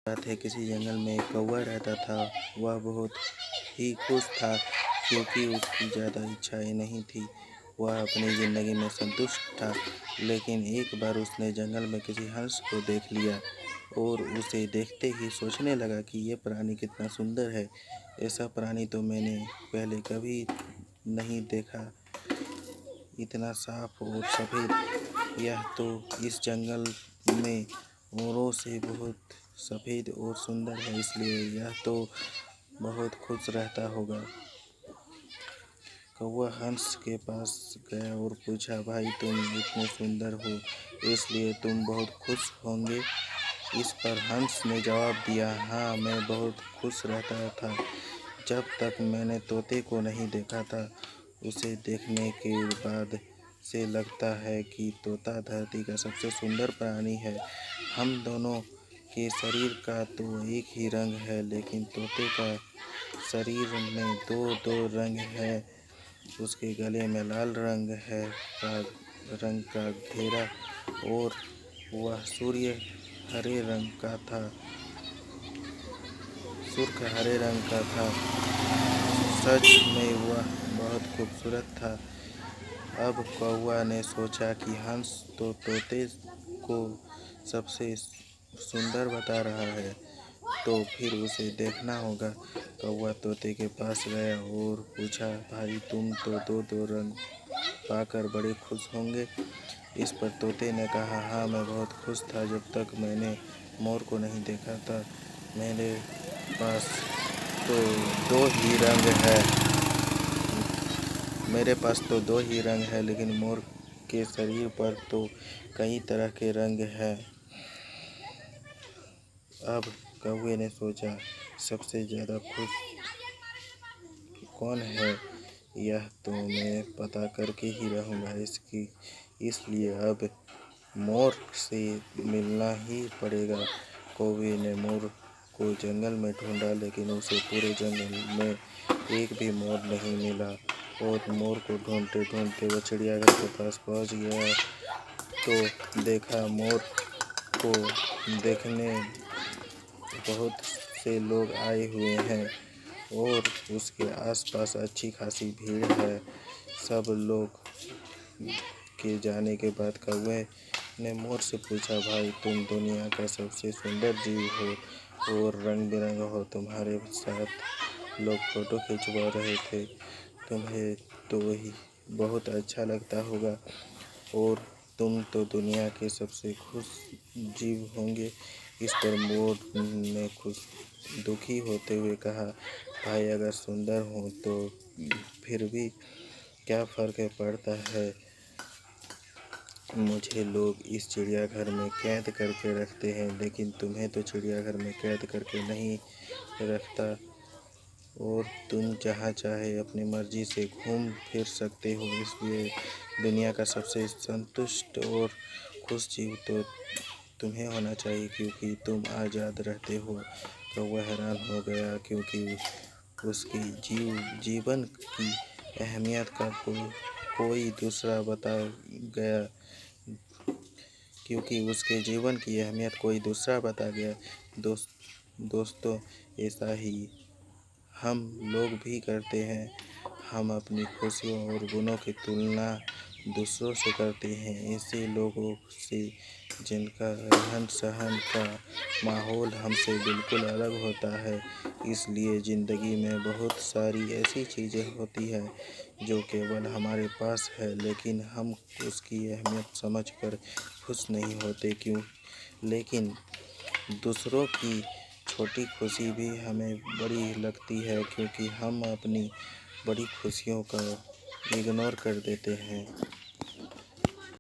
बात है, किसी जंगल में एक कौवा रहता था। वह बहुत ही खुश था क्योंकि उसकी ज़्यादा इच्छाएं नहीं थी। वह अपनी ज़िंदगी में संतुष्ट था। लेकिन एक बार उसने जंगल में किसी हंस को देख लिया और उसे देखते ही सोचने लगा कि यह प्राणी कितना सुंदर है। ऐसा प्राणी तो मैंने पहले कभी नहीं देखा, इतना साफ और सफ़ेद। यह तो इस जंगल में मोरों से बहुत सफ़ेद और सुंदर है, इसलिए यह तो बहुत खुश रहता होगा। कौवा हंस के पास गया और पूछा, भाई तुम इतने सुंदर हो, इसलिए तुम बहुत खुश होंगे। इस पर हंस ने जवाब दिया, हाँ, मैं बहुत खुश रहता था जब तक मैंने तोते को नहीं देखा था। उसे देखने के बाद से लगता है कि तोता धरती का सबसे सुंदर प्राणी है। हम दोनों के शरीर का तो एक ही रंग है, लेकिन तोते का शरीर में दो दो रंग है। उसके गले में लाल रंग है रंग का घेरा और वह हरे रंग का था। सुर्ख हरे रंग का था। सच में वह बहुत खूबसूरत था। अब कौवा ने सोचा कि हंस तो तोते को सबसे सुंदर बता रहा है, तो फिर उसे देखना होगा। कौवा तोते के पास गया और पूछा, भाई तुम तो दो दो रंग पाकर बड़े खुश होंगे। इस पर तोते ने कहा, हाँ, मैं बहुत खुश था जब तक मैंने मोर को नहीं देखा था। मेरे पास तो दो ही रंग है मेरे पास तो दो ही रंग है, लेकिन मोर के शरीर पर तो कई तरह के रंग हैं। अब कौवे ने सोचा, सबसे ज़्यादा खुश कौन है, यह तो मैं पता करके ही रहूँगा। इसलिए अब मोर से मिलना ही पड़ेगा। कौवे ने मोर को जंगल में ढूंढा, लेकिन उसे पूरे जंगल में एक भी मोर नहीं मिला। और मोर को ढूंढते ढूंढते वह चिड़ियाघर के पास पहुंच गया तो देखा मोर को देखने बहुत से लोग आए हुए हैं और उसके आसपास अच्छी खासी भीड़ है। सब लोग के जाने के बाद कौवे ने मोर से पूछा, भाई तुम दुनिया का सबसे सुंदर जीव हो और रंग बिरंग हो। तुम्हारे साथ लोग फोटो खिंचवा रहे थे, तुम्हें तो ही बहुत अच्छा लगता होगा और तुम तो दुनिया के सबसे खुश जीव होंगे। इस पर मोर ने दुखी होते हुए कहा, भाई अगर सुंदर हो तो फिर भी क्या फ़र्क पड़ता है। मुझे लोग इस चिड़ियाघर में कैद करके रखते हैं, लेकिन तुम्हें तो चिड़ियाघर में कैद करके नहीं रखता और तुम जहाँ चाहे अपनी मर्जी से घूम फिर सकते हो। इसलिए दुनिया का सबसे संतुष्ट और खुश जीव तो तुम्हें होना चाहिए, क्योंकि तुम आज़ाद रहते हो। कौवा हैरान हो गया क्योंकि उसकी जीवन की अहमियत का कोई दूसरा बता गया क्योंकि उसके जीवन की अहमियत कोई दूसरा बता गया। दोस्तों, ऐसा ही हम लोग भी करते हैं। हम अपनी खुशियों और गुणों की तुलना दूसरों से करते हैं, ऐसे लोगों से जिनका रहन सहन का माहौल हमसे बिल्कुल अलग होता है। इसलिए ज़िंदगी में बहुत सारी ऐसी चीज़ें होती हैं जो केवल हमारे पास है, लेकिन हम उसकी अहमियत समझकर खुश नहीं होते। क्यों? लेकिन दूसरों की छोटी खुशी भी हमें बड़ी लगती है, क्योंकि हम अपनी बड़ी खुशियों का इग्नोर कर देते हैं।